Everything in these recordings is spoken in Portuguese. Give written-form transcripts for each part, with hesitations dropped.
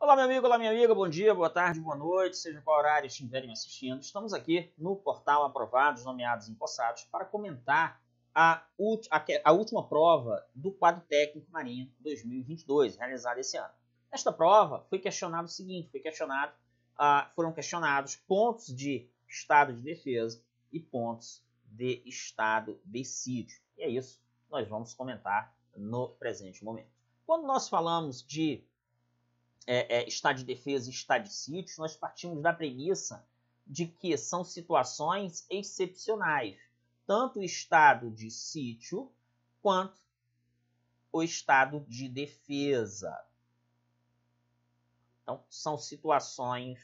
Olá, meu amigo, olá, minha amiga, bom dia, boa tarde, boa noite, seja qual horário estiverem me assistindo. Estamos aqui no portal Aprovados, Nomeados e Empossados para comentar a última prova do quadro técnico Marinha 2022, realizada esse ano. Nesta prova foi questionado o seguinte, foram questionados pontos de estado de defesa e pontos de estado de sítio. E é isso que nós vamos comentar no presente momento. Quando nós falamos de estado de defesa e estado de sítio, nós partimos da premissa de que são situações excepcionais, tanto o estado de sítio quanto o estado de defesa. Então, são situações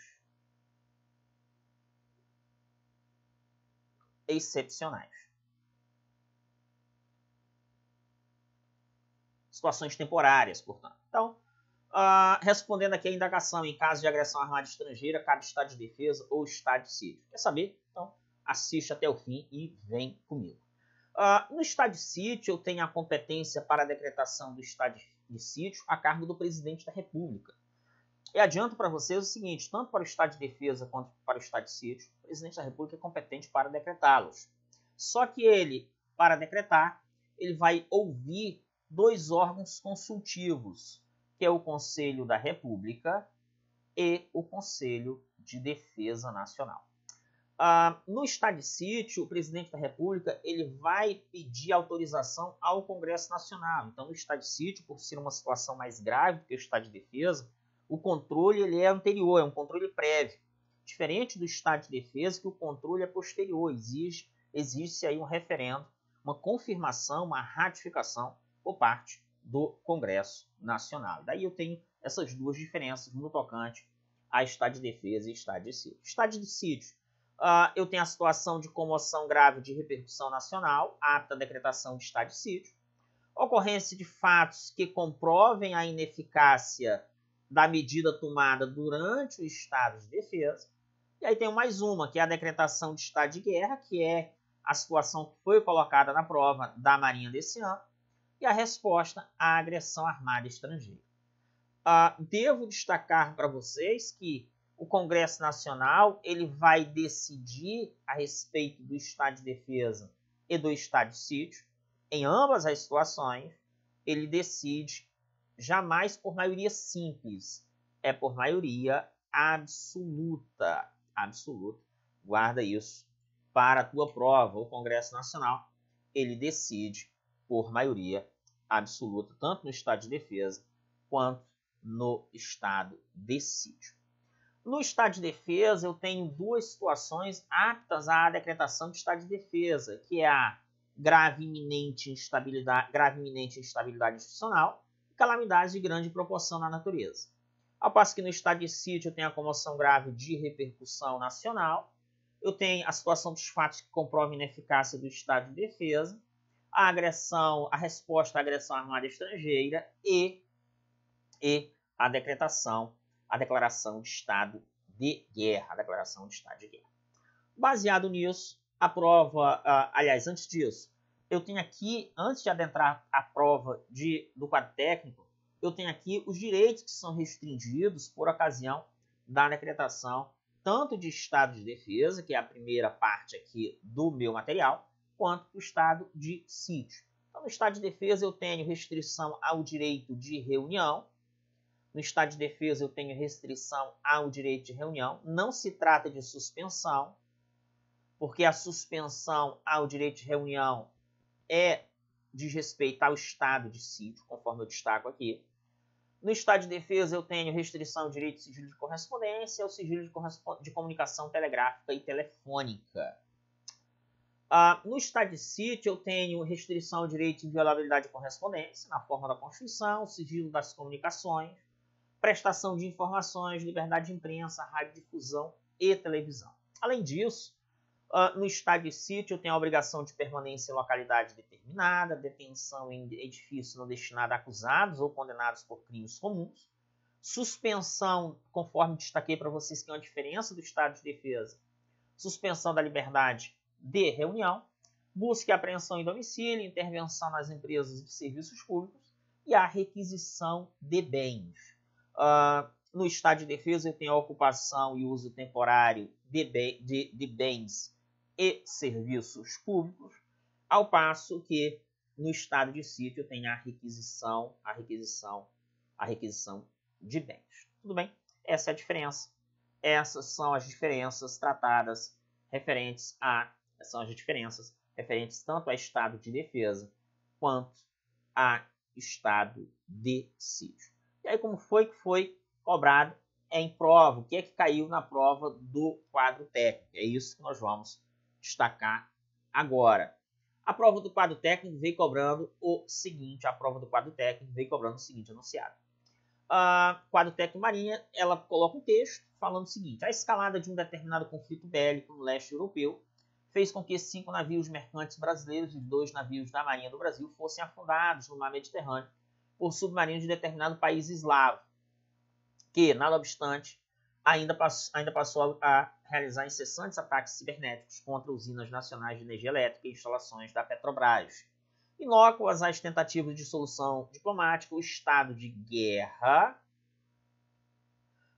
excepcionais. Situações temporárias, portanto. Então, respondendo aqui a indagação, em caso de agressão armada estrangeira, cabe estado de defesa ou estado de sítio. Quer saber? Então, assiste até o fim e vem comigo. No estado de sítio, eu tenho a competência para a decretação do estado de sítio a cargo do presidente da República. E adianto para vocês o seguinte, tanto para o estado de defesa quanto para o estado de sítio, o presidente da República é competente para decretá-los. Só que ele, para decretar, ele vai ouvir dois órgãos consultivos, que é o Conselho da República e o Conselho de Defesa Nacional. No estado de sítio, o presidente da República ele vai pedir autorização ao Congresso Nacional. Então, no estado de sítio, por ser uma situação mais grave do que o estado de defesa, o controle ele é anterior, é um controle prévio. Diferente do estado de defesa, que o controle é posterior, existe aí um referendo, uma confirmação, uma ratificação por parte do Congresso Nacional. Daí eu tenho essas duas diferenças no tocante a estado de defesa e estado de sítio. Estado de sítio, eu tenho a situação de comoção grave de repercussão nacional, apta à decretação de estado de sítio. Ocorrência de fatos que comprovem a ineficácia da medida tomada durante o estado de defesa. E aí tem mais uma, que é a decretação de estado de guerra, que é a situação que foi colocada na prova da Marinha desse ano. E a resposta à agressão armada estrangeira. Devo destacar para vocês que o Congresso Nacional ele vai decidir a respeito do estado de defesa e do estado de sítio. Em ambas as situações, ele decide jamais por maioria simples, é por maioria absoluta. Absoluta. Guarda isso para a tua prova. O Congresso Nacional ele decide por maioria absoluta, tanto no estado de defesa quanto no estado de sítio. No estado de defesa, eu tenho duas situações aptas à decretação de estado de defesa, que é a grave iminente instabilidade institucional e calamidades de grande proporção na natureza. Ao passo que no estado de sítio eu tenho a comoção grave de repercussão nacional, eu tenho a situação dos fatos que comprovam a ineficácia do estado de defesa, a resposta à agressão armada estrangeira e a declaração de estado de guerra, Baseado nisso, a prova, antes disso, eu tenho aqui, antes de adentrar a prova do quadro técnico, eu tenho aqui os direitos que são restringidos por ocasião da decretação tanto de estado de defesa, que é a primeira parte aqui do meu material, quanto o estado de sítio. Então, no estado de defesa, eu tenho restrição ao direito de reunião. No estado de defesa, eu tenho restrição ao direito de reunião. Não se trata de suspensão, porque a suspensão ao direito de reunião diz respeito ao estado de sítio, conforme eu destaco aqui. No estado de defesa, eu tenho restrição ao direito de sigilo de correspondência, ao sigilo de comunicação telegráfica e telefônica. No estado de sítio, eu tenho restrição ao direito de inviolabilidade de correspondência, na forma da Constituição, sigilo das comunicações, prestação de informações, liberdade de imprensa, radiodifusão e televisão. Além disso, no estado de sítio, eu tenho a obrigação de permanência em localidade determinada, detenção em edifício não destinado a acusados ou condenados por crimes comuns, suspensão, conforme destaquei para vocês que é uma diferença do estado de defesa, suspensão da liberdade de reunião, busca e apreensão em domicílio, intervenção nas empresas de serviços públicos e a requisição de bens. no estado de defesa, eu tenho a ocupação e uso temporário de bens e serviços públicos, ao passo que no estado de sítio eu tenho a requisição de bens. Tudo bem? Essa é a diferença. Essas são as diferenças tratadas referentes tanto a estado de defesa quanto a estado de sítio. E aí, como foi que foi cobrado em prova? O que é que caiu na prova do quadro técnico? É isso que nós vamos destacar agora. A prova do quadro técnico veio cobrando o seguinte enunciado. Quadro técnico Marinha, ela coloca um texto falando o seguinte: a escalada de um determinado conflito bélico no leste europeu fez com que 5 navios mercantes brasileiros e 2 navios da Marinha do Brasil fossem afundados no mar Mediterrâneo por submarinos de determinado país eslavo, que, nada obstante, ainda passou a realizar incessantes ataques cibernéticos contra usinas nacionais de energia elétrica e instalações da Petrobras. Inócuas às tentativas de solução diplomática, o estado de guerra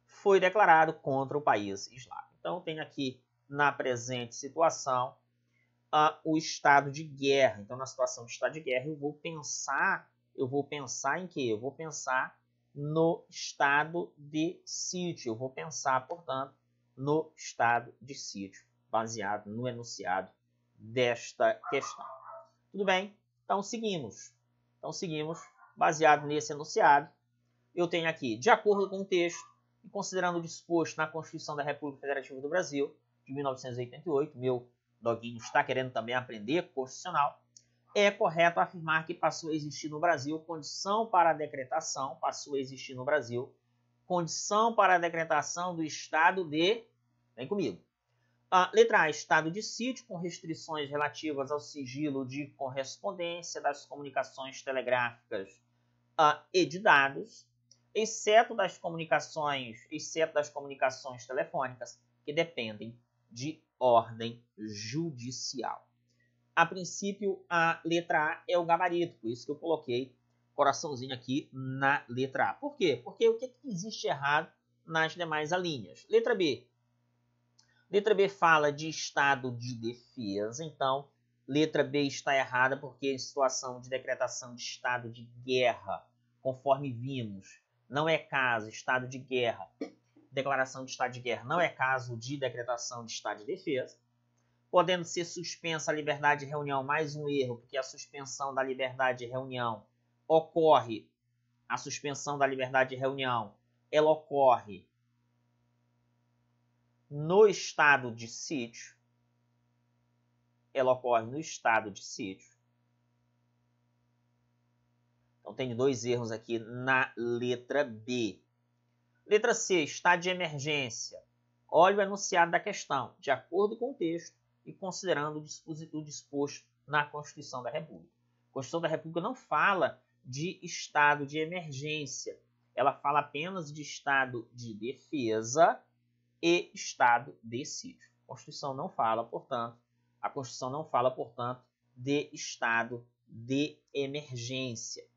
foi declarado contra o país eslavo. Então, tem aqui, na presente situação, o estado de guerra. Então, na situação de estado de guerra, eu vou pensar em quê? Eu vou pensar no estado de sítio. Eu vou pensar, portanto, no estado de sítio, baseado no enunciado desta questão. Tudo bem? Então, seguimos. Baseado nesse enunciado, eu tenho aqui, de acordo com o texto, e considerando o disposto na Constituição da República Federativa do Brasil, de 1988, meu doguinho está querendo também aprender constitucional, é correto afirmar que passou a existir no Brasil condição para a decretação do estado de... Vem comigo. Letra A, estado de sítio, com restrições relativas ao sigilo de correspondência das comunicações telegráficas e de dados, exceto das comunicações telefônicas que dependem de ordem judicial. A princípio, a letra A é o gabarito, por isso que eu coloquei coraçãozinho aqui na letra A. Por quê? Porque o que existe errado nas demais alíneas? Letra B. Letra B fala de estado de defesa, então letra B está errada porque em situação de decretação de estado de guerra, conforme vimos, não é caso estado de guerra, declaração de estado de guerra não é caso de decretação de estado de defesa, podendo ser suspensa a liberdade de reunião, mais um erro, porque a suspensão da liberdade de reunião ocorre no estado de sítio. Então, tem 2 erros aqui na letra B. Letra C, estado de emergência. Olha o enunciado da questão, de acordo com o texto e considerando o disposto na Constituição da República. A Constituição da República não fala de estado de emergência. Ela fala apenas de estado de defesa e estado de sítio. A Constituição não fala, portanto, de estado de emergência.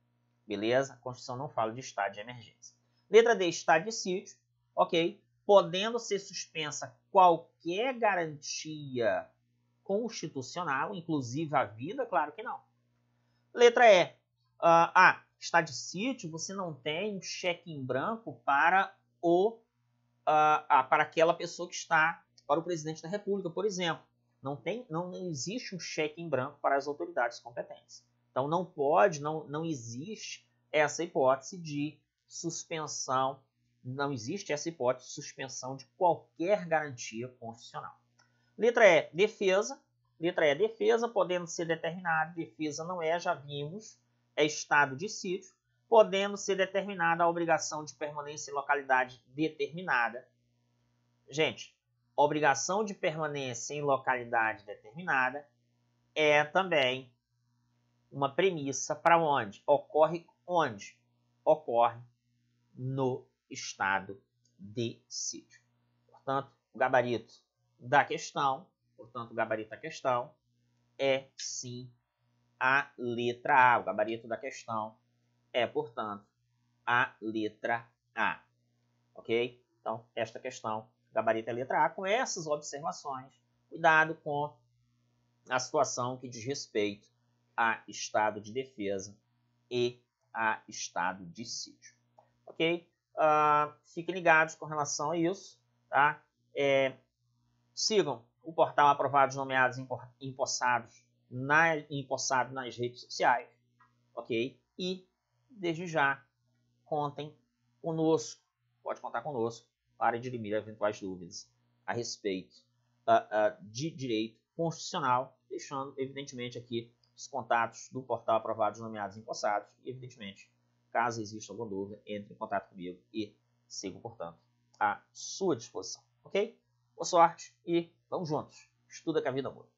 Beleza? A Constituição não fala de estado de emergência. Letra D, estado de sítio. Ok. Podendo ser suspensa qualquer garantia constitucional, inclusive a vida? Claro que não. Letra E. Estado de sítio, você não tem um cheque em branco para aquela pessoa que está, para o presidente da República, por exemplo. Não existe um cheque em branco para as autoridades competentes. Então, não existe essa hipótese de suspensão, de qualquer garantia constitucional. Letra E, defesa. Podendo ser determinado, defesa não é, já vimos, é estado de sítio, podendo ser determinada a obrigação de permanência em localidade determinada. Gente, obrigação de permanência em localidade determinada é também uma premissa para onde? Ocorre no estado de sítio. Portanto, o gabarito da questão é sim a letra A. O gabarito da questão é, portanto, a letra A. ok? Então, esta questão, gabarito é letra A, com essas observações, cuidado com a situação que diz respeito a estado de defesa e a estado de sítio, ok? Fiquem ligados com relação a isso, tá? Sigam o portal Aprovados Nomeados Empossados nas redes sociais, ok? E, desde já, contem conosco, pode contar conosco para dirimir eventuais dúvidas a respeito de direito constitucional, deixando, evidentemente, aqui os contatos do portal Aprovados Nomeados Empossados e, evidentemente, caso exista alguma dúvida, entre em contato comigo e sigo, portanto, à sua disposição, ok? Boa sorte e vamos juntos. Estuda que a vida muda.